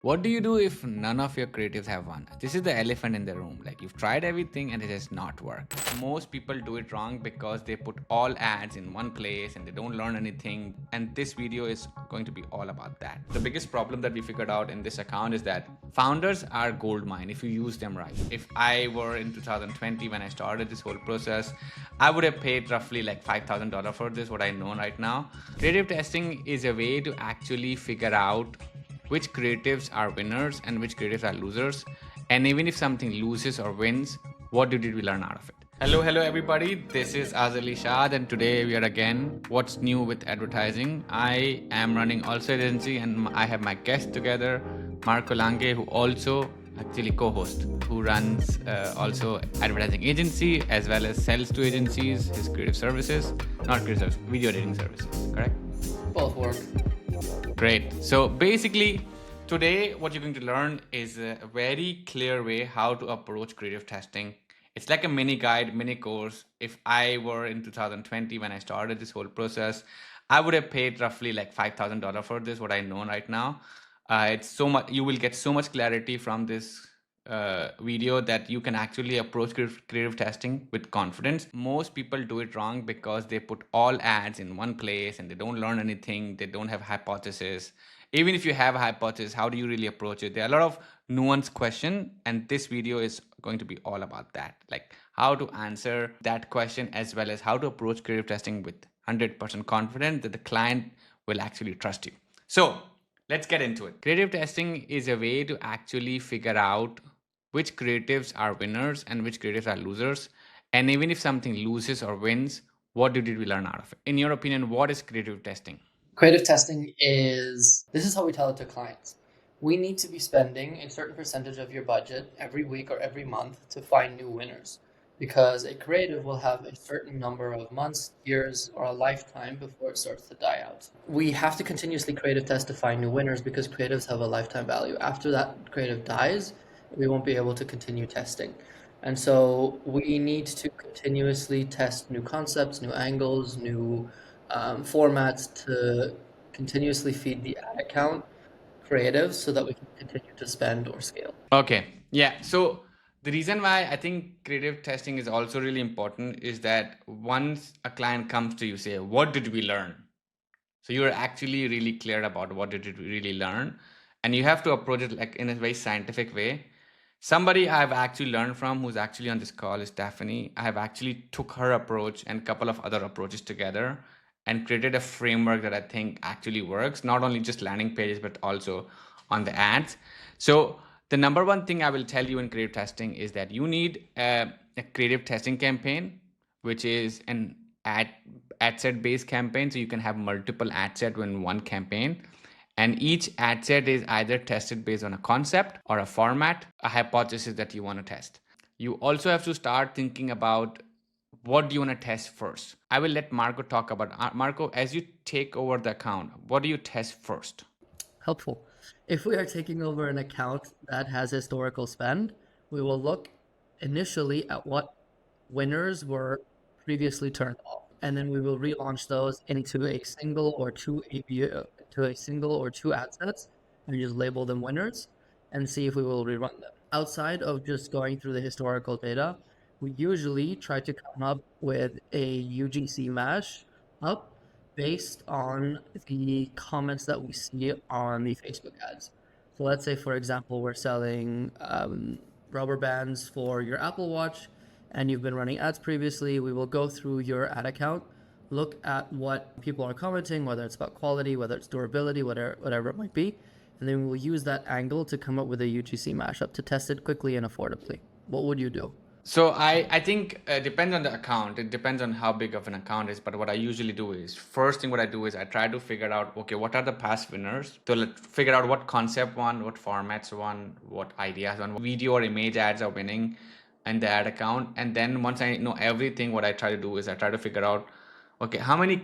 What do you do if none of your creatives have one? This is the elephant in the room. Like you've tried everything and it has not worked. Most people do it wrong because they put all ads in one place and they don't learn anything. And this video is going to be all about that. The biggest problem that we figured out in this account is that founders are gold mine if you use them right. If I were in 2020 when I started this whole process, I would have paid roughly like $5,000 for this, what I know right now. Creative testing is a way to actually figure out which creatives are winners and which creatives are losers. And even if something loses or wins, what did we learn out of it? Hello everybody. This is Azali Shad, and today we are again what's new with advertising. I am running Also Agency, and I have my guest together, Marco Lange, who also actually co-host, who runs also advertising agency as well as sells to agencies, his creative services, not creative services, video editing services, correct? Both work. Great. So basically, today what you're going to learn is a very clear way how to approach creative testing. It's like a mini guide, mini course. If I were in 2020 when I started this whole process, I would have paid roughly like $5,000 for this, what I know right now. It's so much, you will get so much clarity from this video that you can actually approach creative testing with confidence. Most people do it wrong because they put all ads in one place and they don't learn anything. They don't have hypothesis. Even if you have a hypothesis, how do you really approach it? There are a lot of nuanced question, and this video is going to be all about that, like how to answer that question as well as how to approach creative testing with 100% confidence that the client will actually trust you. So let's get into it. Creative testing is a way to actually figure out which creatives are winners and which creatives are losers. And even if something loses or wins, what did we learn out of it? In your opinion, what is creative testing? Creative testing this is how we tell it to clients. We need to be spending a certain percentage of your budget every week or every month to find new winners, because a creative will have a certain number of months, years, or a lifetime before it starts to die out. We have to continuously creative test to find new winners because creatives have a lifetime value. After that creative dies, we won't be able to continue testing. And so we need to continuously test new concepts, new angles, new formats to continuously feed the ad account creatives so that we can continue to spend or scale. Okay. Yeah. So the reason why I think creative testing is also really important is that once a client comes to you, say, what did we learn? So you're actually really clear about what did we really learn. And you have to approach it like in a very scientific way. Somebody I've actually learned from who's actually on this call is Stephanie. I have actually took her approach and a couple of other approaches together and created a framework that I think actually works, not only just landing pages, but also on the ads. So the number one thing I will tell you in creative testing is that you need a creative testing campaign, which is an ad set based campaign. So you can have multiple ad set in one campaign. And each ad set is either tested based on a concept or a format, a hypothesis that you want to test. You also have to start thinking about what do you want to test first. I will let Marco talk about Marco, as you take over the account, what do you test first? Helpful. If we are taking over an account that has historical spend, we will look initially at what winners were previously turned off, and then we will relaunch those into a single or two ad sets and just label them winners and see if we will rerun them. Outside of just going through the historical data, we usually try to come up with a UGC mash up based on the comments that we see on the Facebook ads. So let's say, for example, we're selling rubber bands for your Apple Watch and you've been running ads previously. We will go through your ad account, look at what people are commenting, whether it's about quality, whether it's durability, whatever it might be, and then we'll use that angle to come up with a UGC mashup to test it quickly and affordably. What would you do? So I think it depends on the account. It depends on how big of an account is. But what I usually do is, first thing what I do is I try to figure out, okay, what are the past winners? So let's figure out what concept won, what formats won, what ideas won, what video or image ads are winning in the ad account. And then once I know everything, what I try to do is I try to figure out, okay, how many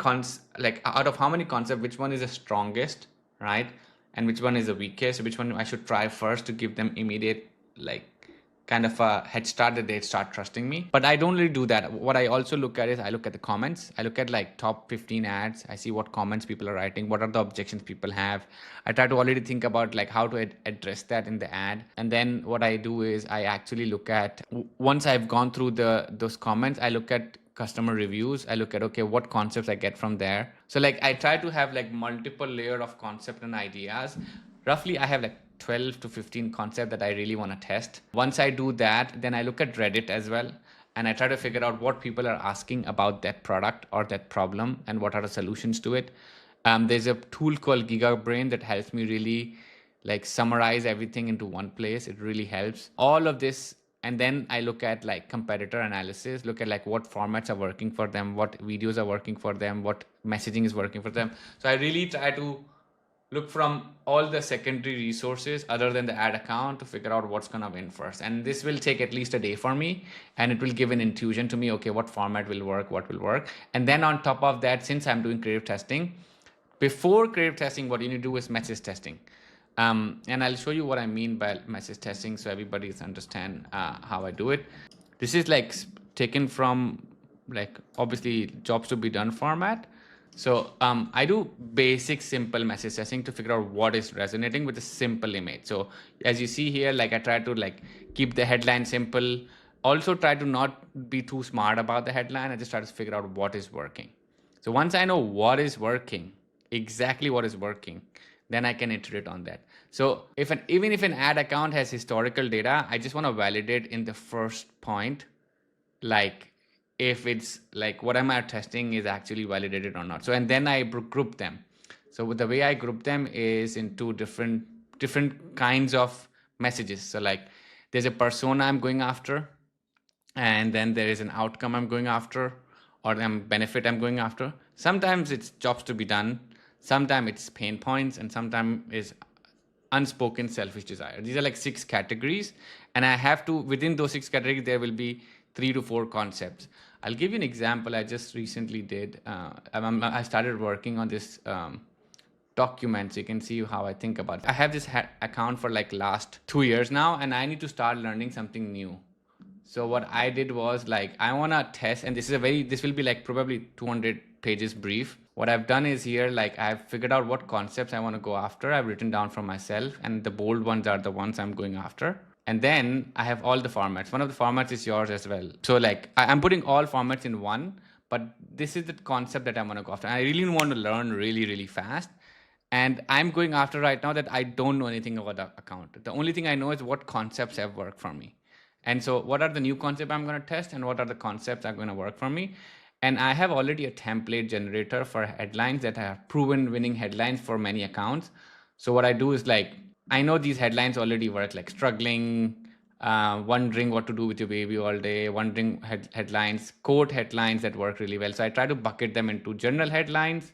like out of how many concepts, which one is the strongest, right? And which one is the weakest? Which one I should try first to give them immediate like kind of a head start that they start trusting me. But I don't really do that. What I also look at is I look at the comments. I look at like top 15 ads. I see what comments people are writing, what are the objections people have. I try to already think about like how to address that in the ad. And then what I do is I actually look at, once I've gone through those comments, I look at customer reviews. I look at, okay, what concepts I get from there. So like I try to have like multiple layer of concept and ideas. Roughly I have like 12 to 15 concepts that I really want to test. Once I do that, then I look at Reddit as well, and I try to figure out what people are asking about that product or that problem and what are the solutions to it. There's a tool called GigaBrain that helps me really like summarize everything into one place. It really helps. All of this, and then I look at like competitor analysis, look at like what formats are working for them, what videos are working for them, what messaging is working for them. So I really try to look from all the secondary resources other than the ad account to figure out what's going to win first. And this will take at least a day for me, and it will give an intuition to me, okay, what format will work, what will work. And then on top of that, since I'm doing creative testing, before creative testing, what you need to do is message testing. And I'll show you what I mean by message testing so everybody understand how I do it. This is like taken from like obviously jobs to be done format. So I do basic simple message testing to figure out what is resonating with a simple image. So as you see here, like I try to like keep the headline simple. Also try to not be too smart about the headline. I just try to figure out what is working. So once I know what is working, exactly what is working, then I can iterate on that. So even if an ad account has historical data, I just want to validate in the first point, like if it's like what am I testing is actually validated or not. So and then I group them. So the way I group them is into different kinds of messages. So like there's a persona I'm going after, and then there is an outcome I'm going after, or a benefit I'm going after. Sometimes it's jobs to be done, sometimes it's pain points, and sometimes it's unspoken selfish desire. These are like 6 categories, and I have to, within those 6 categories there will be 3 to 4 concepts. I'll give you an example. I just recently did I started working on this document, so you can see how I think about it. I have this account for like last 2 years now, and I need to start learning something new. So what I did was like I want to test, and this will be like probably 200 pages brief. What I've done is here, like I've figured out what concepts I want to go after. I've written down for myself, and the bold ones are the ones I'm going after. And then I have all the formats. One of the formats is yours as well. So like I'm putting all formats in one, but this is the concept that I want to go after. And I really want to learn really, really fast. And I'm going after right now that I don't know anything about the account. The only thing I know is what concepts have worked for me. And so what are the new concepts I'm going to test, and what are the concepts that are going to work for me? And I have already a template generator for headlines that have proven winning headlines for many accounts. So what I do is like, I know these headlines already work, like struggling, wondering what to do with your baby all day, wondering headlines, quote headlines that work really well. So I try to bucket them into general headlines,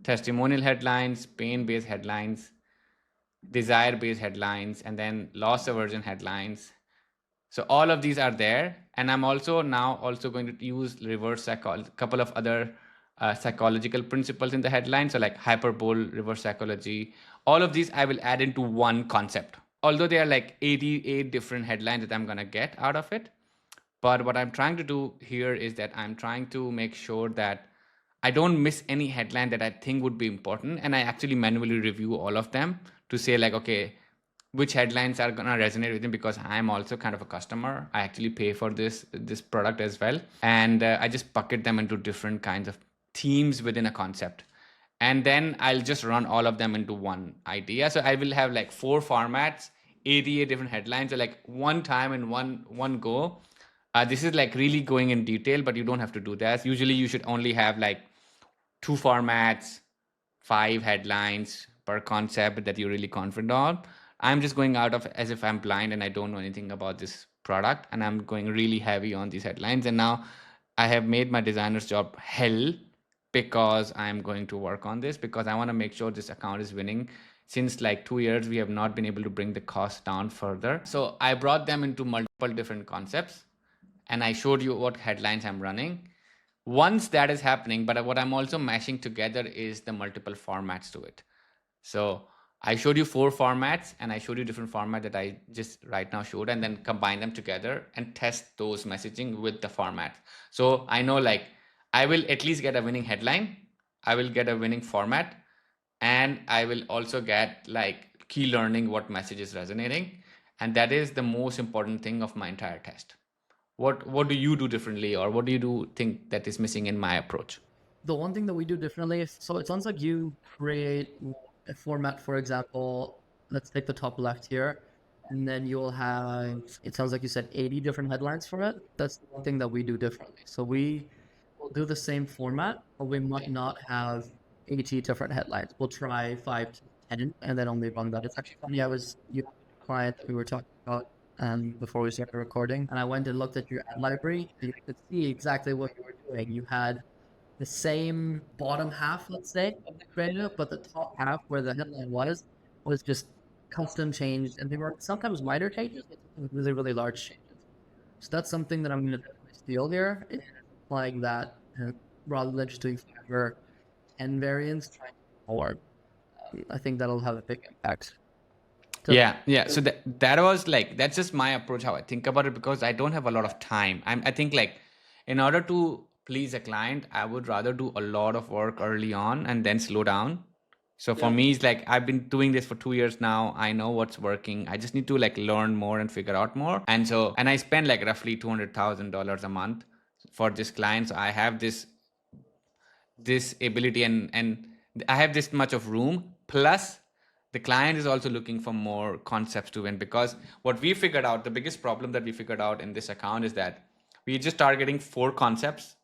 testimonial headlines, pain based headlines, desire based headlines, and then loss aversion headlines. So all of these are there, and I'm also now also going to use reverse psychology, couple of other psychological principles in the headline. So like hyperbole, reverse psychology, all of these I will add into one concept. Although there are like 88 different headlines that I'm gonna get out of it, but what I'm trying to do here is that I'm trying to make sure that I don't miss any headline that I think would be important, and I actually manually review all of them to say like, okay, which headlines are gonna resonate with me, because I'm also kind of a customer. I actually pay for this product as well, and I just bucket them into different kinds of themes within a concept, and then I'll just run all of them into one idea. So I will have like 4 formats, 88 different headlines, so like one time in one go. This is like really going in detail, but you don't have to do that. Usually you should only have like 2 formats, 5 headlines per concept that you're really confident on. I'm just going out of as if I'm blind and I don't know anything about this product, and I'm going really heavy on these headlines. And now I have made my designer's job hell, because I'm going to work on this, because I want to make sure this account is winning. Since like 2 years, we have not been able to bring the cost down further. So I brought them into multiple different concepts, and I showed you what headlines I'm running. Once that is happening, but what I'm also mashing together is the multiple formats to it. So I showed you four formats, and I showed you different format that I just right now showed, and then combine them together and test those messaging with the format. So I know like I will at least get a winning headline, I will get a winning format, and I will also get like key learning what message is resonating. And that is the most important thing of my entire test. What do you do differently, or what do you do think that is missing in my approach? The one thing that we do differently is, so it sounds like you create a format, for example, let's take the top left here, and then you'll have, it sounds like you said 80 different headlines for it. That's the one thing that we do differently. So we will do the same format, but we might not have 80 different headlines. We'll try 5 to 10 and then only run that. It's actually funny. You have a client that we were talking about before we started recording, and I went and looked at your ad library, and you could see exactly what you were doing. You had the same bottom half, let's say, of the creative, but the top half where the headline was just custom changed, and they were sometimes minor changes, but really, really large changes. So that's something that I'm going to definitely steal here, is applying that rather than just doing 5 or 10 variants, trying to do more. I think that'll have a big impact. So, Yeah. So that was like that's just my approach how I think about it, because I don't have a lot of time. I think like in order to please a client, I would rather do a lot of work early on and then slow down. So for yeah. me, it's like I've been doing this for 2 years now. I know what's working. I just need to like learn more and figure out more. And I spend like roughly $200,000 a month for this client. So I have this ability, and I have this much of room. Plus, the client is also looking for more concepts to win, because what we figured out, the biggest problem that we figured out in this account is that we just targeting 4 concepts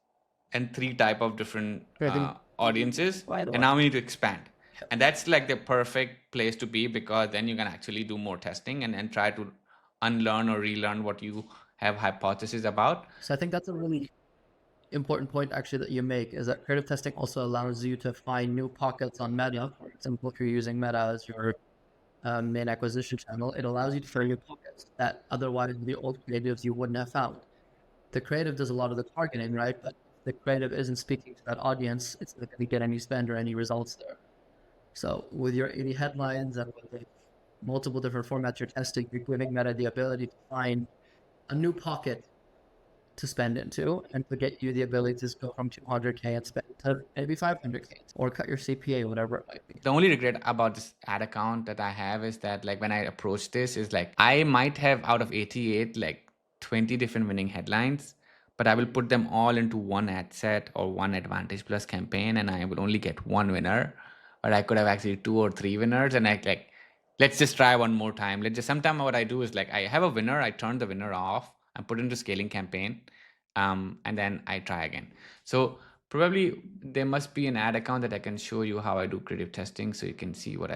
and 3 type of different Creating audiences, quite a and lot. now we need to expand. And that's like the perfect place to be, because then you can actually do more testing and try to unlearn or relearn what you have hypotheses about. So I think that's a really important point actually that you make, is that creative testing also allows you to find new pockets on Meta. For example, if you're using Meta as your main acquisition channel, it allows you to find new pockets that otherwise the old creatives you wouldn't have found. The creative does a lot of the targeting, right? But if the creative isn't speaking to that audience, it's not going to get any spend or any results there. So with your 80 headlines and with the multiple different formats you're testing, you're giving Meta the ability to find a new pocket to spend into, and to get you the ability to go from 200K and spend to maybe 500K, or cut your CPA, whatever it might be. The only regret about this ad account that I have is that like when I approach this is like I might have out of 88 like 20 different winning headlines, but I will put them all into one ad set or one Advantage Plus campaign, and I will only get one winner. Or I could have actually 2 or 3 winners, and I like let's just try one more time. Let's just sometime what I do is like I have a winner, I turn the winner off and put into scaling campaign, and then I try again. So probably there must be an ad account that I can show you how I do creative testing, so you can see what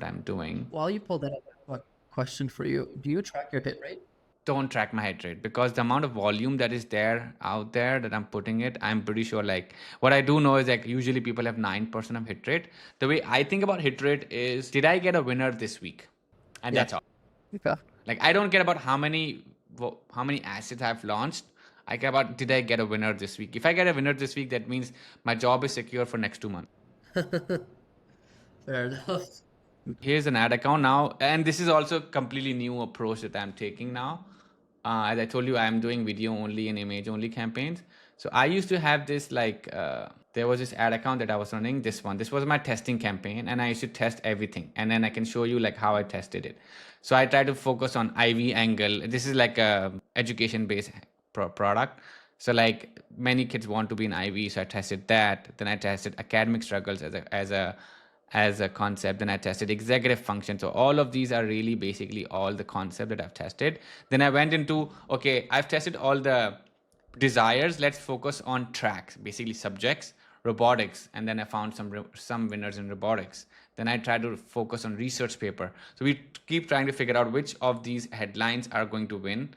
I'm doing. While you pull that up, I have a question for you. Do you track your hit rate? Don't track my hit rate, because the amount of volume that is there out there that I'm putting it, I'm pretty sure like what I do know is like usually people have 9% of hit rate. The way I think about hit rate is, did I get a winner this week? And Yeah. that's all. Okay. Like I don't care about how many assets I've launched. I care about, did I get a winner this week? If I get a winner this week, that means my job is secure for next 2 months. Fair enough. Here's an ad account now, and this is also completely new approach that I'm taking now. As I told you, I'm doing video only and image only campaigns. So I used to have this like there was this ad account that I was running. This was my testing campaign, and I used to test everything, and then I can show you like how I tested it. So I try to focus on IV angle. This is like a education based product. So like many kids want to be in IV, so I tested that. Then I tested academic struggles as a concept. Then I tested executive function. So all of these are really basically all the concept that I've tested. Then I went into, okay, I've tested all the desires. Let's focus on tracks, basically subjects, robotics, and then I found some winners in robotics. Then I tried to focus on research paper. So we keep trying to figure out which of these headlines are going to win,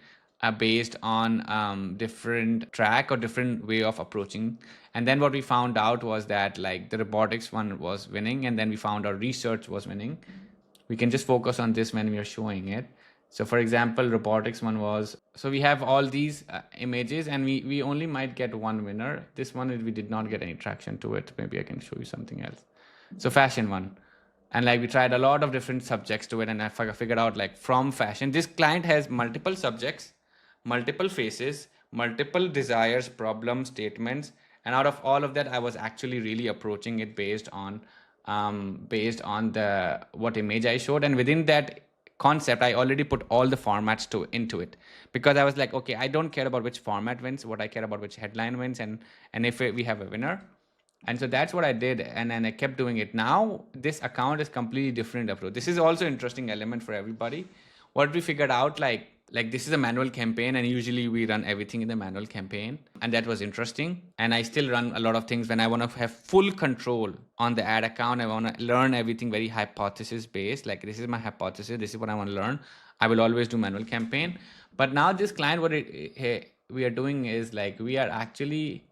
based on different track or different way of approaching. And then what we found out was that like the robotics one was winning, and then we found our research was winning. We can just focus on this when we are showing it. So for example, robotics one was, so we have all these images, and we only might get one winner. This one we did not get any traction to it. Maybe I can show you something else. So fashion one, And like we tried a lot of different subjects to it, and I figured out like from fashion, this client has multiple subjects, multiple faces, multiple desires, problem statements, and out of all of that, I was actually really approaching it based on the what image I showed, and within that concept I already put all the formats to into it, because I was like, okay, I don't care about which format wins, what I care about which headline wins, and if we have a winner. And so that's what I did, and then I kept doing it. Now this account is completely different approach. This is also interesting element for everybody. What we figured out, like this is a manual campaign, and usually we run everything in the manual campaign, and that was interesting. And I still run a lot of things when I want to have full control on the ad account. I want to learn everything very hypothesis based, like this is my hypothesis, this is what I want to learn. I will always do manual campaign. But now this client, we are doing is like we are actually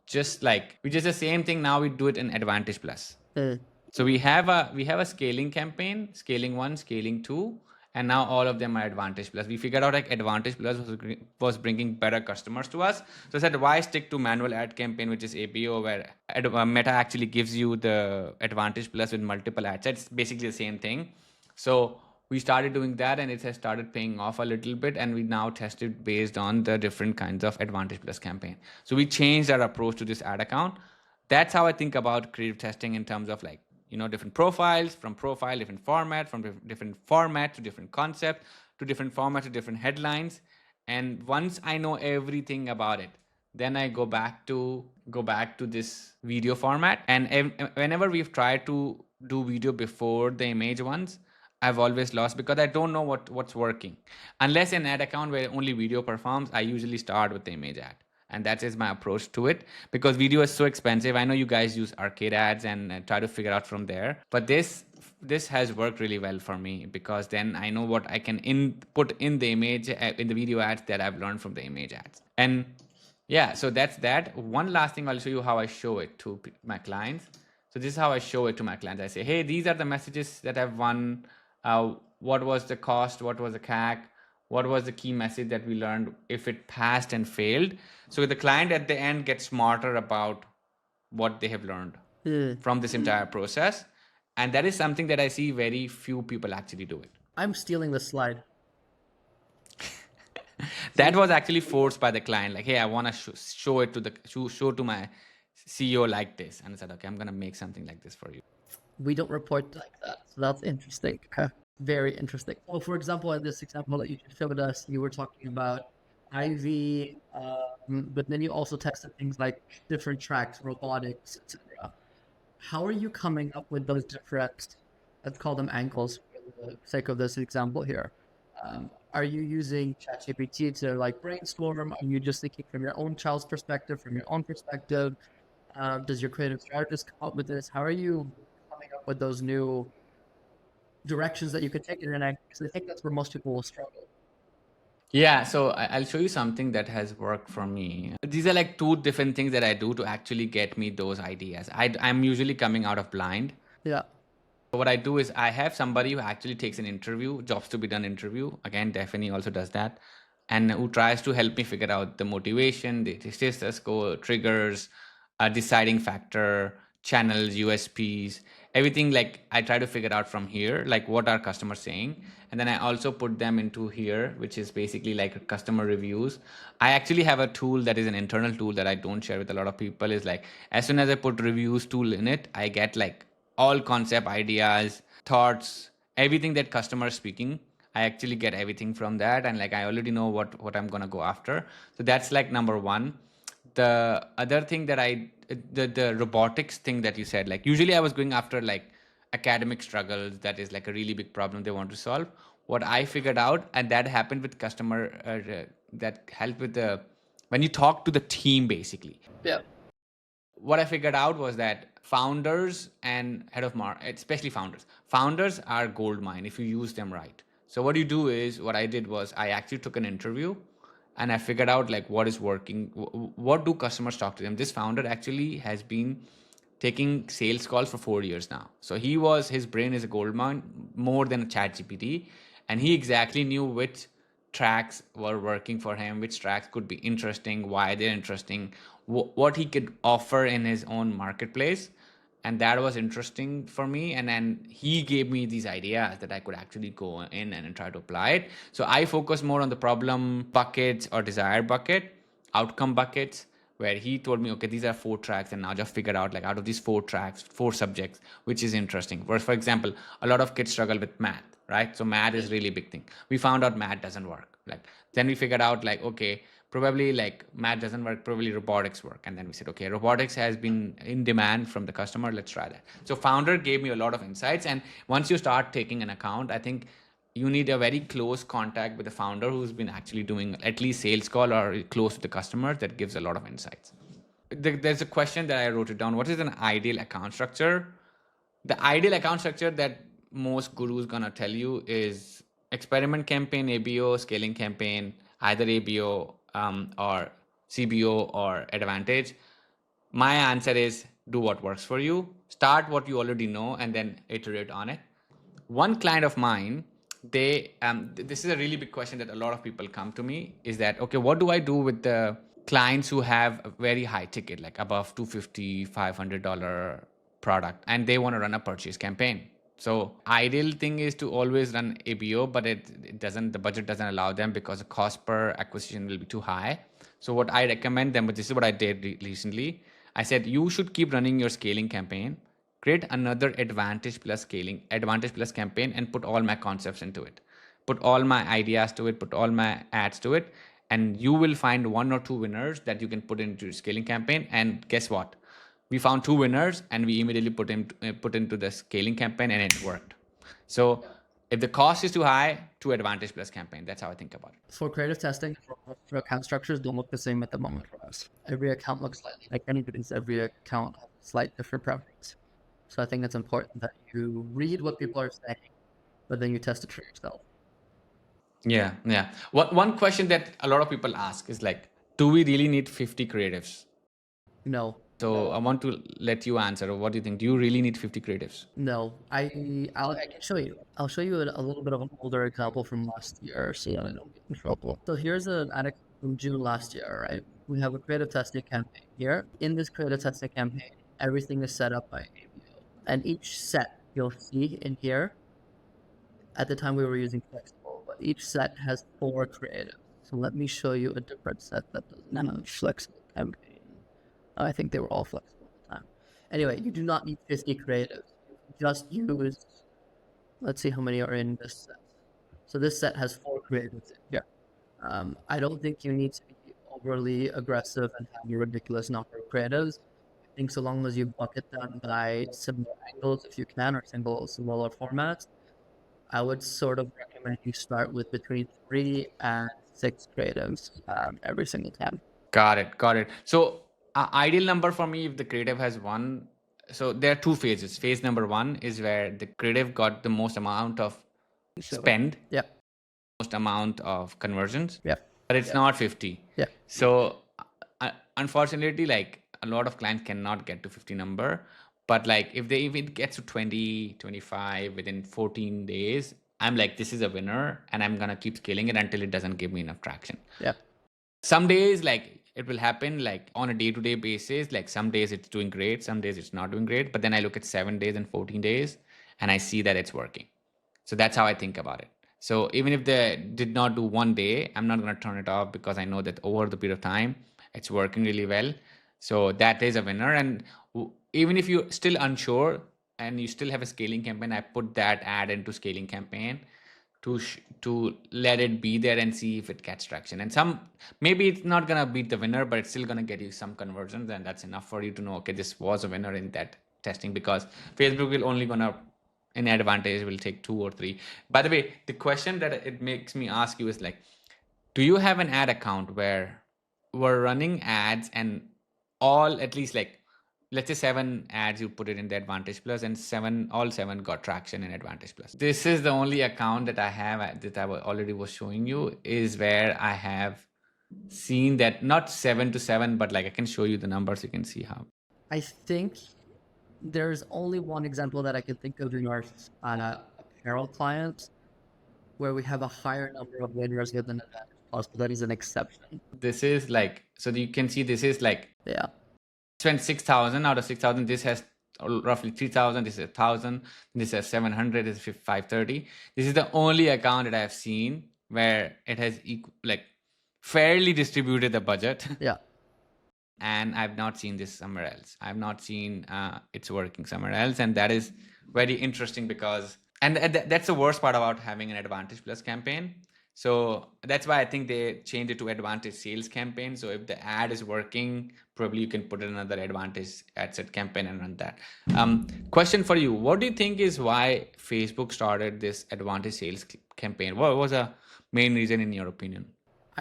just like we just the same thing. Now we do it in Advantage Plus. So we have a scaling campaign, scaling 1, scaling 2, and now all of them are Advantage Plus. We figured out like Advantage Plus was bringing better customers to us. So I said, why stick to manual ad campaign, which is ABO, where Meta actually gives you the Advantage Plus with multiple ad sets. It's basically the same thing. So we started doing that, and it has started paying off a little bit, and we now tested based on the different kinds of Advantage Plus campaign. So we changed our approach to this ad account. That's how I think about creative testing, in terms of like, different profiles, from profile, different format, from different format to different concept, to different format to different headlines. And once I know everything about it, then I go back to this video format. And whenever we've tried to do video before the image ones, I've always lost, because I don't know what's working. Unless an ad account where only video performs, I usually start with the image ad. And that is my approach to it, because video is so expensive. I know you guys use arcade ads and try to figure out from there, but this has worked really well for me, because then I know what I can put in the image, in the video ads, that I've learned from the image ads. And yeah, so that's that. One last thing, I'll show you how I show it to my clients. So this is how I show it to my clients. I say, hey, these are the messages that I've won. What was the cost? What was the CAC? What was the key message that we learned, if it passed and failed? So the client at the end gets smarter about what they have learned from this entire process. And that is something that I see very few people actually do it. I'm stealing the slide. That was actually forced by the client. Like, hey, I want to show it to show to my CEO like this. And I said, okay, I'm going to make something like this for you. We don't report like that. So that's interesting. Very interesting. Well, for example, in this example that you just showed us, you were talking about IV, but then you also tested things like different tracks, robotics, etc. How are you coming up with those different, let's call them angles for the sake of this example here? Are you using ChatGPT to like brainstorm? Are you just thinking from your own child's perspective, from your own perspective? Does your creative strategist come up with this? How are you coming up with those new directions that you could take it in? Because I think that's where most people will struggle. Yeah, so I'll show you something that has worked for me. These are like two different things that I do to actually get me those ideas. I'm usually coming out of blind. Yeah. So what I do is I have somebody who actually takes an interview, jobs to be done interview. Again, Daphne also does that, and who tries to help me figure out the motivation, the status quo, triggers, a deciding factor, channels, USPs, everything. Like I try to figure out from here, like what are customers saying, and then I also put them into here, which is basically like customer reviews. I actually have a tool that is an internal tool that I don't share with a lot of people. Is like, as soon as I put reviews tool in it, I get like all concept ideas, thoughts, everything that customer is speaking. I actually get everything from that, and like I already know what I'm gonna go after. So that's like number one. The other thing that the robotics thing that you said, like usually I was going after like academic struggles, that is like a really big problem they want to solve. What I figured out, and that happened with customer, that helped with the when you talk to the team basically. Yeah. What I figured out was that founders and head of especially founders are gold mine if you use them right. So what you do is, what I did was I actually took an interview, and I figured out like what is working, what do customers talk to them. This founder actually has been taking sales calls for 4 years now. So his brain is a gold mine, more than a chat GPT. And he exactly knew which tracks were working for him, which tracks could be interesting, why they're interesting, what he could offer in his own marketplace. and that was interesting for me. And then he gave me these ideas that I could actually go in and try to apply it. So I focus more on the problem buckets or desire bucket, outcome buckets, where he told me, okay, these are 4 tracks, and now just figure out, like, out of these 4 tracks, 4 subjects, which is interesting. Whereas, for example, a lot of kids struggle with math, right? So math is really big thing. We found out math doesn't work. Like, then we figured out, like, okay, probably like math doesn't work, probably robotics work. And then we said, okay, robotics has been in demand from the customer, let's try that. So founder gave me a lot of insights. And once you start taking an account, I think you need a very close contact with the founder who's been actually doing at least sales call or close to the customers. That gives a lot of insights. There's a question that I wrote it down. What is an ideal account structure? The ideal account structure that most gurus gonna tell you is experiment campaign, ABO, scaling campaign, either ABO or CBO or advantage. My answer is do what works for you. Start what you already know and then iterate on it. One client of mine, they this is a really big question that a lot of people come to me, is that, okay, what do I do with the clients who have a very high ticket, like above 250 $500 product, and they want to run a purchase campaign? So ideal thing is to always run ABO, but it doesn't, the budget doesn't allow them because the cost per acquisition will be too high. So what I recommend them, but this is what I did recently, I said you should keep running your scaling campaign, create another advantage plus campaign, and put all my concepts into it, put all my ideas to it, put all my ads to it, and you will find 1 or 2 winners that you can put into your scaling campaign. And guess what, we found 2 winners and we immediately put into the scaling campaign, and it worked. So if the cost is too high, to advantage plus campaign. That's how I think about it. For creative testing, for account structures don't look the same at the moment for us. Every account looks slightly like anybody's. Every account has a slight different preference. So I think it's important that you read what people are saying, but then you test it for yourself. Yeah, yeah. One question that a lot of people ask is like, do we really need 50 creatives? No. So I want to let you answer. What do you think? Do you really need 50 creatives? No, I can show you. I'll show you a little bit of an older example from last year, so that I don't get in trouble. So here's an ad from June last year, right? We have a creative testing campaign here. In this creative testing campaign, everything is set up by ABO, and each set you'll see in here. At the time, we were using flexible, but each set has 4 creatives. So let me show you a different set that doesn't have flexible campaign. I think they were all flexible at the time. Anyway, you do not need 50 creatives. Just use, let's see how many are in this set. So this set has 4 creatives in here. I don't think you need to be overly aggressive and have a ridiculous number of creatives. I think so long as you bucket them by similar angles, if you can, or similar formats, I would sort of recommend you start with between 3 and 6 creatives every single time. Got it. Got it. So ideal number for me, if the creative has one, so there are 2 phases. Phase number 1 is where the creative got the most amount of spend, Yeah. most amount of conversions, Yeah. but it's not 50. Yeah. So unfortunately, like a lot of clients cannot get to 50 number, but like if it gets to 20, 25 within 14 days, I'm like, this is a winner, and I'm gonna keep scaling it until it doesn't give me enough traction. Yeah. Some days, like it will happen like on a day-to-day basis, like some days it's doing great, some days it's not doing great, but then I look at 7 days and 14 days and I see that it's working. So that's how I think about it. So even if they did not do one day, I'm not going to turn it off, because I know that over the period of time it's working really well. So that is a winner. And even if you're still unsure and you still have a scaling campaign, I put that ad into scaling campaign to let it be there and see if it gets traction. And some, maybe it's not gonna beat the winner, but it's still gonna get you some conversions, and that's enough for you to know, okay, this was a winner in that testing, because Facebook will only gonna, in advantage, will take 2 or 3. By the way, the question that it makes me ask you is like, do you have an ad account where we're running ads and all, at least like, let's say 7 ads, you put it in the advantage plus, and all 7 got traction in advantage plus? This is the only account that I have, that I already was showing you, is where I have seen that, not 7 to 7, but like I can show you the numbers, you can see how. I think there's only one example that I can think of in our apparel clients where we have a higher number of winners with an advantage plus, but that is an exception. This is like, so you can see this is like, Yeah. spent 6,000 out of 6,000. This has roughly 3,000. This is 1,000. This is 700. This is 530. This is the only account that I've seen where it has like fairly distributed the budget. Yeah. And I've not seen this somewhere else. I've not seen it's working somewhere else, and that is very interesting because, and that's the worst part about having an Advantage Plus campaign. So that's why I think they changed it to Advantage Sales campaign. So if the ad is working, probably you can put in another Advantage ad set campaign and run that. Question for you: what do you think is why Facebook started this Advantage Sales campaign? What was the main reason in your opinion?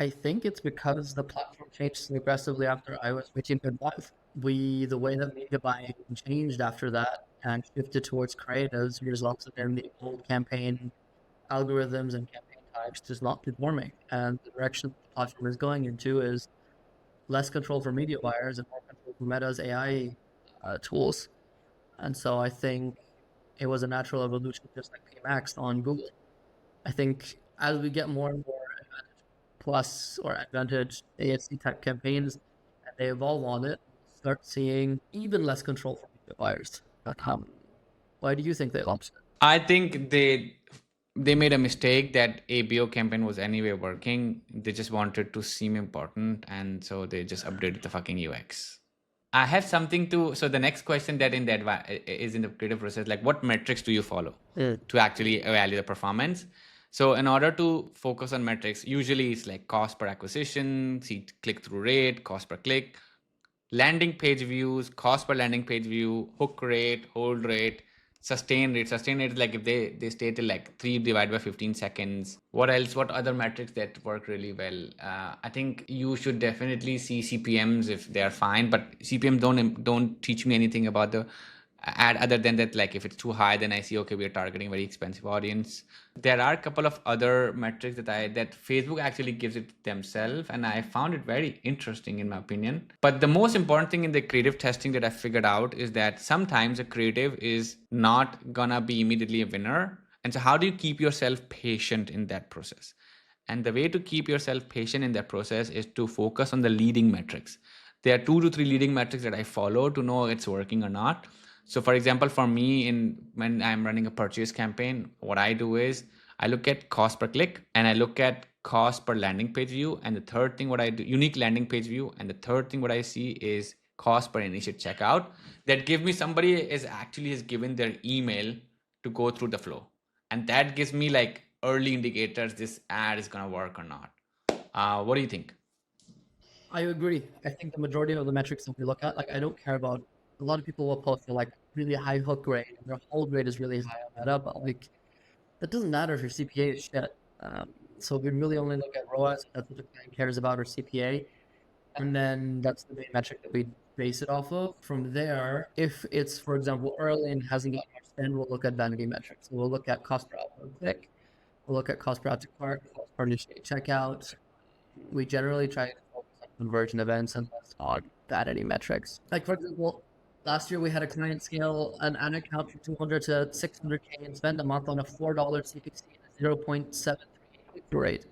I think it's because the platform changed so aggressively after iOS 15.5. The way that media buying changed after that and shifted towards creatives resulted in the old campaign algorithms and campaign types just not performing. And the direction the platform is going into is less control for media buyers and more control for Meta's AI tools. And so I think it was a natural evolution, just like PMax on Google. I think as we get more and more Plus or Advantage ASC type campaigns and they evolve on it, start seeing even less control from media buyers. Why do you think they launched it? I think they made a mistake that ABO campaign was anyway working. They just wanted to seem important, and so they just updated the fucking UX. I have something to. So the next question that in the is in the creative process, like what metrics do you follow to actually evaluate the performance? So in order to focus on metrics, usually it's like cost per acquisition, see click through rate, cost per click, landing page views, cost per landing page view, hook rate, hold rate, sustain rate. Sustain rate is like if they stay till like 3 divided by 15 seconds. What else? What other metrics that work really well? I think you should definitely see CPMs if they are fine, but CPMs don't teach me anything about the ad other than that. Like if it's too high, then I see okay, we are targeting a very expensive audience. There are a couple of other metrics that Facebook actually gives it themselves, and I found it very interesting in my opinion. But the most important thing in the creative testing that I figured out is that sometimes a creative is not gonna be immediately a winner, and so how do you keep yourself patient in that process? And the way to keep yourself patient in that process is to focus on the leading metrics. There are 2 to 3 leading metrics that I follow to know it's working or not. So for example, for me, in when I'm running a purchase campaign, what I do is I look at cost per click and I look at cost per landing page view. And the third thing what I do, unique landing page view. And the third thing what I see is cost per initiate checkout. That give me somebody is actually has given their email to go through the flow. And that gives me like early indicators this ad is gonna work or not. What do you think? I agree. I think the majority of the metrics that we look at, like I don't care about. A lot of people will post for like really high hook rate, and their hold rate is really high on Meta, but like that doesn't matter if your CPA is shit. So we really only look at ROAS. That's what the client cares about, or CPA, and then that's the main metric that we base it off of. From there, if it's for example early and hasn't got much spend, we'll look at vanity metrics. So we'll look at cost per outbound click. We'll look at cost per add to cart, cost per initiate checkout. We generally try to focus on conversion events and less on vanity metrics. Like for example, last year we had a client scale an ad account from 200 to 600K and spend a month on a $4 CPC and a 0.73 rate.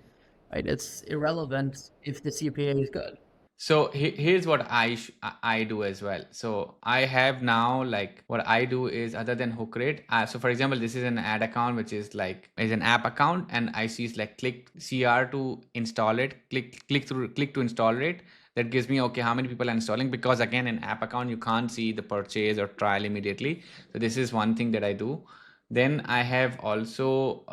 Right? It's irrelevant if the CPA is good. So here's what I do as well. So I have now like what I do is other than hook rate. So for example, this is an ad account which is like is an app account, and I see it's like click CR to install it, click to install rate. That gives me okay how many people are installing, because again in app account you can't see the purchase or trial immediately. So this is one thing that I do. Then I have also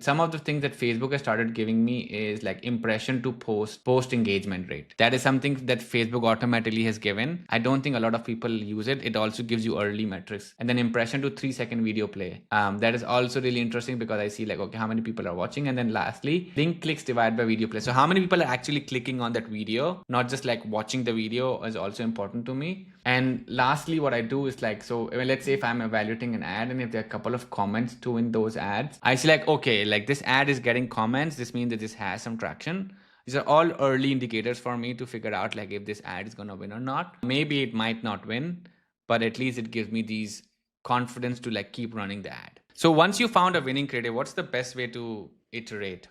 some of the things that Facebook has started giving me is like impression to post engagement rate. That is something that Facebook automatically has given. I don't think a lot of people use it. It also gives you early metrics. And then impression to 3 second video play. That is also really interesting because I see like okay how many people are watching. And then lastly, link clicks divided by video play. So how many people are actually clicking on that video, not just like watching the video, is also important to me. And lastly, what I do is like, so let's say if I'm evaluating an ad and if there are a couple of comments too in those ads, I see like, okay, like this ad is getting comments. This means that this has some traction. These are all early indicators for me to figure out like if this ad is going to win or not. Maybe it might not win, but at least it gives me these confidence to like keep running the ad. So once you found a winning creative, what's the best way to iterate?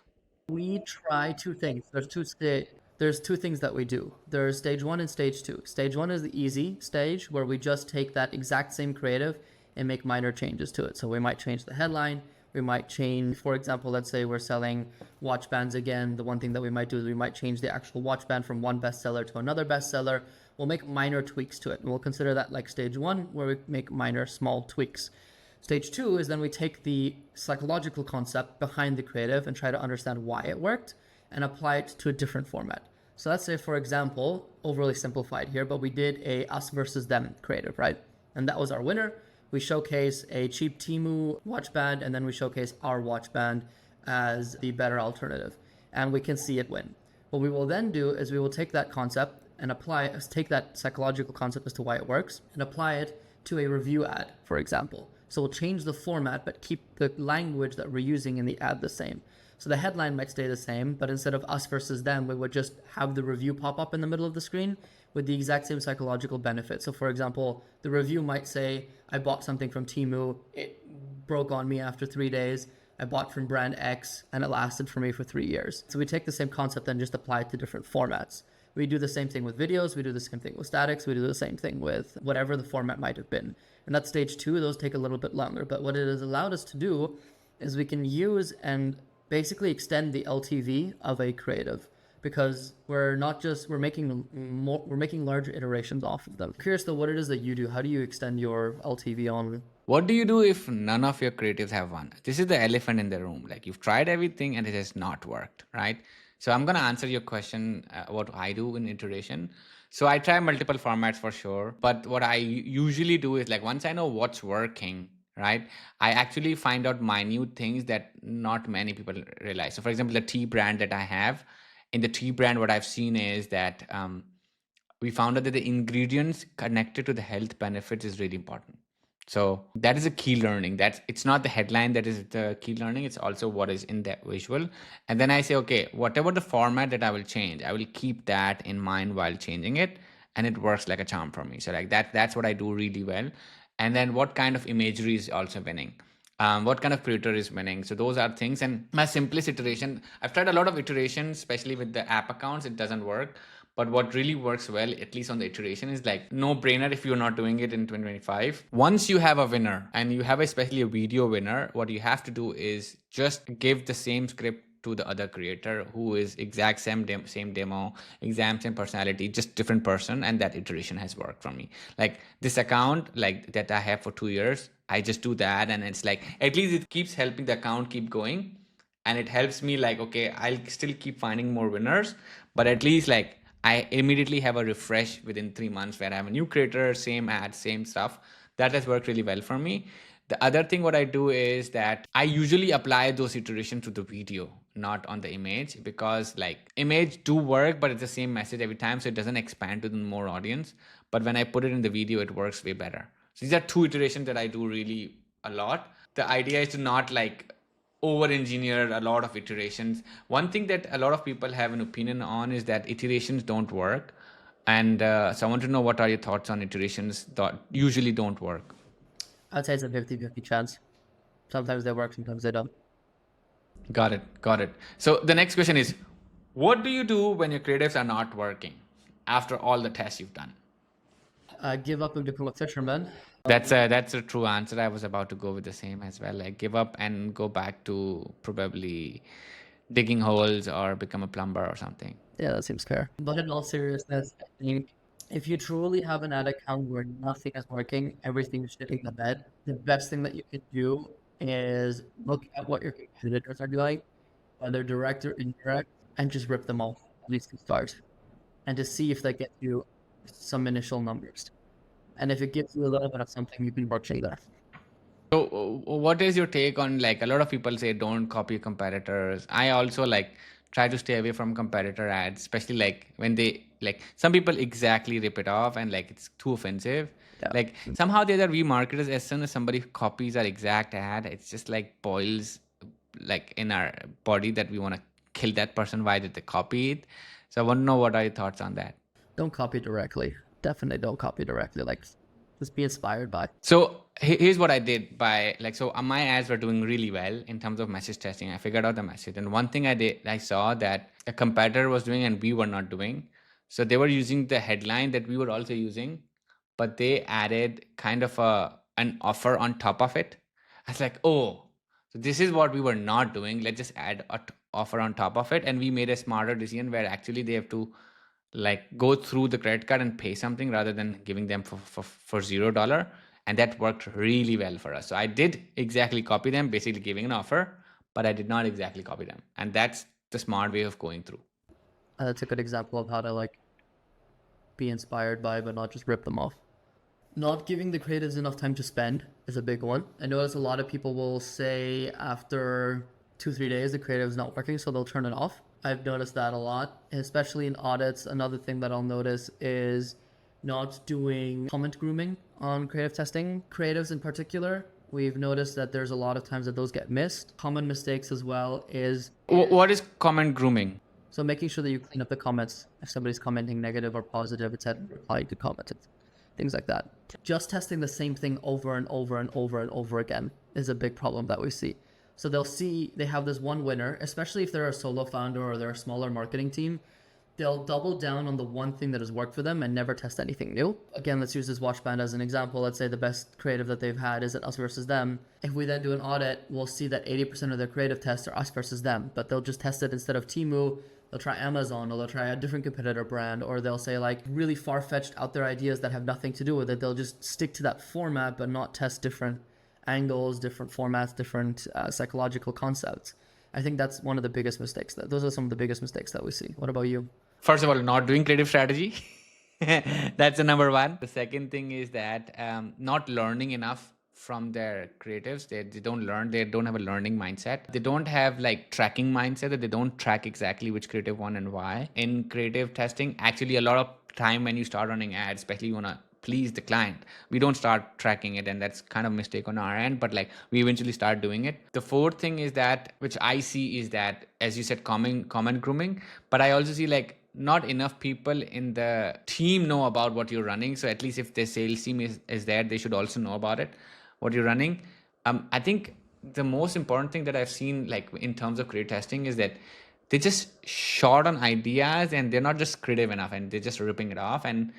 We try two things. There's there's two things that we do. There's stage 1 and stage 2. Stage 1 is the easy stage where we just take that exact same creative and make minor changes to it. So we might change the headline. We might change, for example, let's say we're selling watch bands again. The one thing that we might do is we might change the actual watch band from one bestseller to another bestseller. We'll make minor tweaks to it. And we'll consider that like stage 1, where we make minor small tweaks. Stage 2 is then we take the psychological concept behind the creative and try to understand why it worked and apply it to a different format. So let's say, for example, overly simplified here, but we did a us versus them creative, right? And that was our winner. We showcase a cheap Temu watch band, and then we showcase our watch band as the better alternative, and we can see it win. What we will then do is we will take that concept and take that psychological concept as to why it works and apply it to a review ad, for example. So we'll change the format, but keep the language that we're using in the ad the same. So the headline might stay the same, but instead of us versus them, we would just have the review pop up in the middle of the screen with the exact same psychological benefit. So for example, the review might say, I bought something from Temu, it broke on me after 3 days. I bought from brand X and it lasted for me for 3 years. So we take the same concept and just apply it to different formats. We do the same thing with videos, we do the same thing with statics, we do the same thing with whatever the format might have been. And that's stage 2, those take a little bit longer. But what it has allowed us to do is we can use and basically extend the LTV of a creative, because we're making larger iterations off of them. Curious though, what it is that you do. How do you extend your LTV on? What do you do if none of your creatives have won? This is the elephant in the room. Like, you've tried everything and it has not worked, right? So I'm going to answer your question, what I do in iteration. So I try multiple formats for sure. But what I usually do is, like, once I know what's working, right, I actually find out minute things that not many people realize. So for example, the tea brand that I have, in the tea brand, what I've seen is that we found out that the ingredients connected to the health benefits is really important. So that is a key learning. It's not the headline that is the key learning, it's also what is in that visual. And then I say, okay, whatever the format that I will change, I will keep that in mind while changing it, and it works like a charm for me. So like that's what I do really well. And then what kind of imagery is also winning, what kind of creator is winning. So those are things. And my simplest iteration, I've tried a lot of iterations, especially with the app accounts, it doesn't work. But what really works well, at least on the iteration, is like no brainer if you're not doing it in 2025. Once you have a winner, and you have especially a video winner, what you have to do is just give the same script to the other creator who is exact same demo, exact same personality, just different person, and that iteration has worked for me. Like this account, like that I have for 2 years, I just do that, and it's like at least it keeps helping the account keep going, and it helps me like, okay, I'll still keep finding more winners, but at least like I immediately have a refresh within 3 months where I have a new creator, same ad, same stuff. That has worked really well for me. The other thing what I do is that I usually apply those iterations to the video, not on the image, because like image do work, but it's the same message every time, so it doesn't expand to the more audience. But when I put it in the video, it works way better. So these are 2 iterations that I do really a lot. The idea is to not like over engineer a lot of iterations. One thing that a lot of people have an opinion on is that iterations don't work. And so I want to know, what are your thoughts on iterations that usually don't work? I'd say it's a 50-50 chance. Sometimes they work, sometimes they don't. Got it. So the next question is, what do you do when your creatives are not working after all the tests you've done? Give up and become a fisherman. That's a true answer. I was about to go with the same as well. Like give up and go back to probably digging holes or become a plumber or something. Yeah, that seems fair. But in all seriousness, I think if you truly have an ad account where nothing is working, everything's shitting the bed, the best thing that you can do is look at what your competitors are doing, whether direct or indirect, and just rip them off, at least to start, and to see if they get you some initial numbers. And if it gives you a little bit of something, you can work from there. So what is your take on, like, a lot of people say don't copy competitors. I also like try to stay away from competitor ads, especially like when they like some people exactly rip it off and like it's too offensive. Yeah. Like somehow the other we marketers, as soon as somebody copies our exact ad, it's just like boils like in our body that we want to kill that person. Why did they copy it? So I want to know, what are your thoughts on that? Don't copy directly. Definitely don't copy directly. Like, just be inspired by. So here's what I did by like, so my ads were doing really well in terms of message testing. I figured out the message. And one thing I did, I saw that a competitor was doing and we were not doing. So they were using the headline that we were also using, but they added kind of an offer on top of it. I was like, oh, so this is what we were not doing. Let's just add an offer on top of it. And we made a smarter decision where actually they have to like go through the credit card and pay something rather than giving them for $0. And that worked really well for us. So I did exactly copy them, basically giving an offer, but I did not exactly copy them. And that's the smart way of going through. That's a good example of how to like be inspired by, but not just rip them off. Not giving the creatives enough time to spend is a big one. I notice a lot of people will say after 2-3 days the creative is not working, so they'll turn it off. I've noticed that a lot, especially in audits. Another thing that I'll notice is not doing comment grooming on creative testing. Creatives in particular, we've noticed that there's a lot of times that those get missed. Common mistakes as well is What is comment grooming? so making sure that you clean up the comments if somebody's commenting negative or positive, it's replying to comments, things like that. Just testing the same thing over and over and over and over again is a big problem that we see. So they have this one winner, especially if they're a solo founder or they're a smaller marketing team. They'll double down on the one thing that has worked for them and never test anything new. Again, let's use this watch band as an example. Let's say the best creative that they've had is Us versus Them. If we then do an audit, we'll see that 80% of their creative tests are Us versus Them, but they'll just test it instead of Temu. They'll try Amazon, or they'll try a different competitor brand, or they'll say like really far-fetched out there ideas that have nothing to do with it. They'll just stick to that format, but not test different angles, different formats, different psychological concepts. I think that's one of the biggest mistakes. Those are some of the biggest mistakes that we see. What about you? First of all, not doing creative strategy. That's the number one. The second thing is that not learning enough from their creatives. They don't learn. They don't have a learning mindset. They don't have like tracking mindset, that they don't track exactly which creative won and why. In creative testing, actually a lot of time when you start running ads, especially you want to please the client, we don't start tracking it, and that's kind of mistake on our end, but like we eventually start doing it. The fourth thing is that, which I see, is that, as you said, comment grooming, but I also see like not enough people in the team know about what you're running. So at least if the sales team is there, they should also know about it, what you're running. I think the most important thing that I've seen like in terms of creative testing is that they just short on ideas and they're not just creative enough and they're just ripping it off. And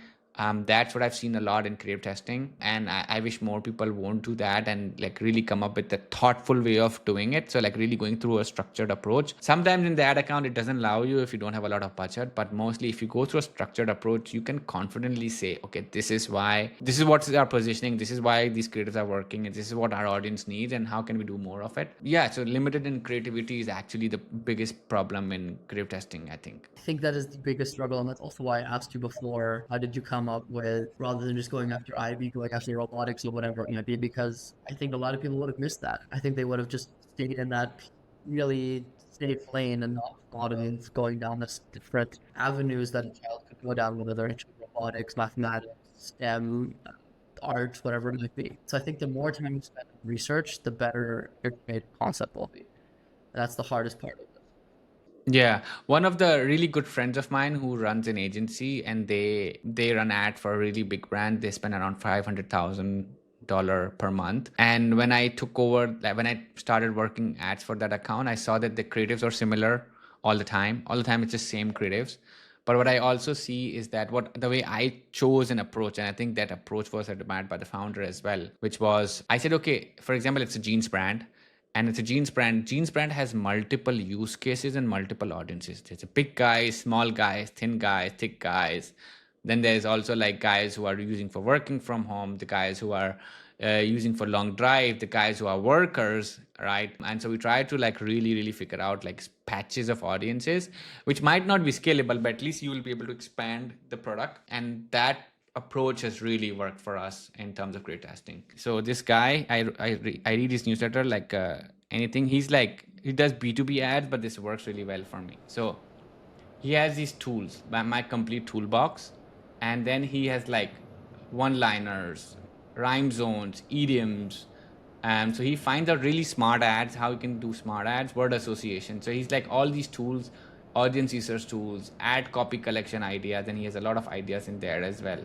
that's what I've seen a lot in creative testing, and I wish more people won't do that and like really come up with a thoughtful way of doing it. So like really going through a structured approach. Sometimes in the ad account it doesn't allow you if you don't have a lot of budget, but mostly if you go through a structured approach, you can confidently say, okay, this is what is our positioning, this is why these creatives are working, and this is what our audience needs, and how can we do more of it. Yeah, so limited in creativity is actually the biggest problem in creative testing, I think. I think that is the biggest struggle, and that's also why I asked you before, how did you come up with, rather than just going after IB, going after robotics or whatever it might be, because I think a lot of people would have missed that. I think they would have just stayed in that really safe lane and not thought of going down the different avenues that a child could go down, whether they're into robotics, mathematics, STEM, art, whatever it might be. So I think the more time you spend on research, the better your creative concept will be. That's the hardest part of it. Yeah, one of the really good friends of mine who runs an agency, and they run ad for a really big brand. They spend around $500,000 per month. And when I took over, like when I started working ads for that account, I saw that the creatives are similar all the time. All the time, it's the same creatives. But what I also see is that what the way I chose an approach, and I think that approach was admired by the founder as well, which was I said, okay, for example, it's a jeans brand, and it's a jeans brand. Jeans brand has multiple use cases and multiple audiences. There's a big guys, small guys, thin guys, thick guys. Then there's also like guys who are using for working from home, the guys who are using for long drive, the guys who are workers, right? And so we try to like really figure out like patches of audiences, which might not be scalable, but at least you will be able to expand the product. And that approach has really worked for us in terms of creative testing. So this guy, I read his newsletter like anything. He's like, he does B2B ads, but this works really well for me. So he has these tools, my complete toolbox, and then he has like one-liners, rhyme zones, idioms. So he finds out really smart ads, how he can do smart ads, word association. So he's like all these tools, audience research tools, ad copy collection ideas, and he has a lot of ideas in there as well.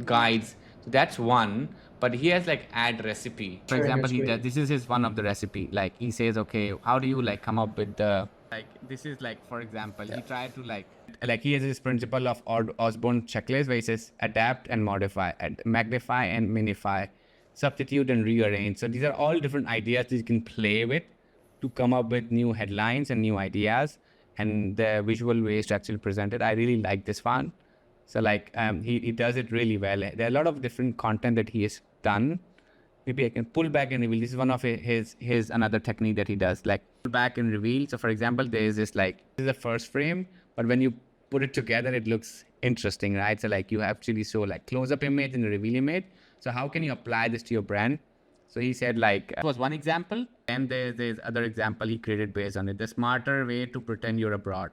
Guides. So that's one. But he has like ad recipe. For example, this is his one of the recipe. Like he says, okay, how do you like come up with the Like this is like, for example, he tried to like he has this principle of Osborne checklist where he says adapt and modify, magnify and minify, substitute and rearrange. So these are all different ideas that you can play with to come up with new headlines and new ideas and the visual ways to actually present it. I really like this one. So like he does it really well. There are a lot of different content that he has done. Maybe I can pull back and reveal. This is one of his another technique that he does, like pull back and reveal. So for example, there is this like, this is the first frame, but when you put it together, it looks interesting, right? So like you actually show like close up image and reveal image. So how can you apply this to your brand? So he said like, that was one example. And there's other example he created based on it. The smarter way to pretend you're abroad.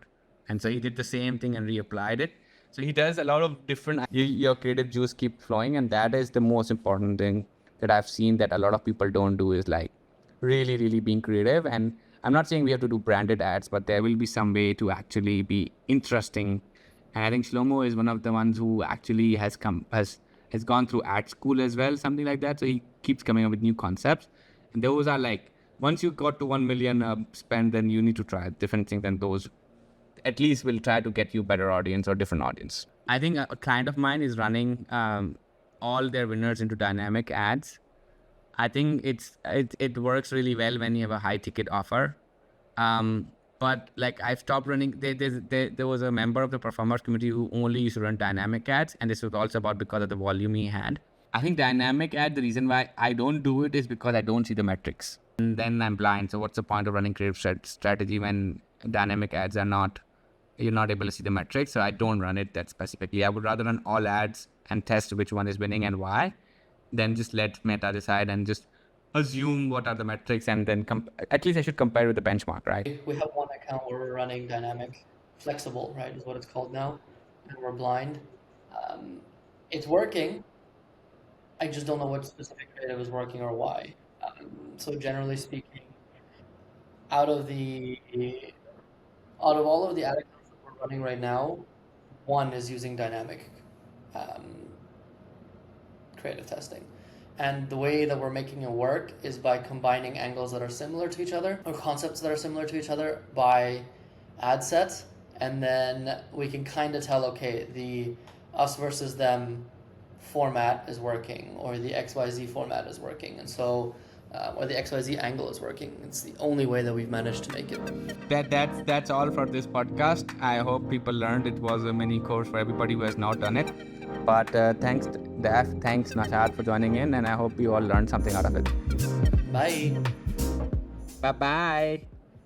And so he did the same thing and reapplied it. So he does a lot of different, your creative juice keep flowing. And that is the most important thing that I've seen that a lot of people don't do, is like really, really being creative. And I'm not saying we have to do branded ads, but there will be some way to actually be interesting. And I think Shlomo is one of the ones who actually has gone through ad school as well, something like that. So he keeps coming up with new concepts. And those are like, once you got to 1 million spend, then you need to try different things, and those at least will try to get you better audience or different audience. I think a client of mine is running all their winners into dynamic ads. I think it works really well when you have a high ticket offer. But like I've stopped running. There was a member of the performers community who only used to run dynamic ads, and this was also about because of the volume he had. I think dynamic ad, the reason why I don't do it is because I don't see the metrics, and then I'm blind. So what's the point of running creative strategy when dynamic ads are not, you're not able to see the metrics? So I don't run it that specifically. I would rather run all ads and test which one is winning and why, then just let Meta decide and just assume what are the metrics, and then at least I should compare with the benchmark, right? We have one account where we're running dynamic, flexible, right, is what it's called now, and we're blind. It's working. I just don't know what specific creative is working or why. So generally speaking, out of all of the ad accounts that we're running right now, one is using dynamic creative testing. And the way that we're making it work is by combining angles that are similar to each other, or concepts that are similar to each other, by ad sets. And then we can kind of tell, okay, the us versus them format is working, or the XYZ format is working. And so, or the XYZ angle is working. It's the only way that we've managed to make it. That's all for this podcast. I hope people learned. It was a mini course for everybody who has not done it. But thanks, Daf, thanks, Nashad, for joining in, and I hope you all learned something out of it. Bye. Bye-bye.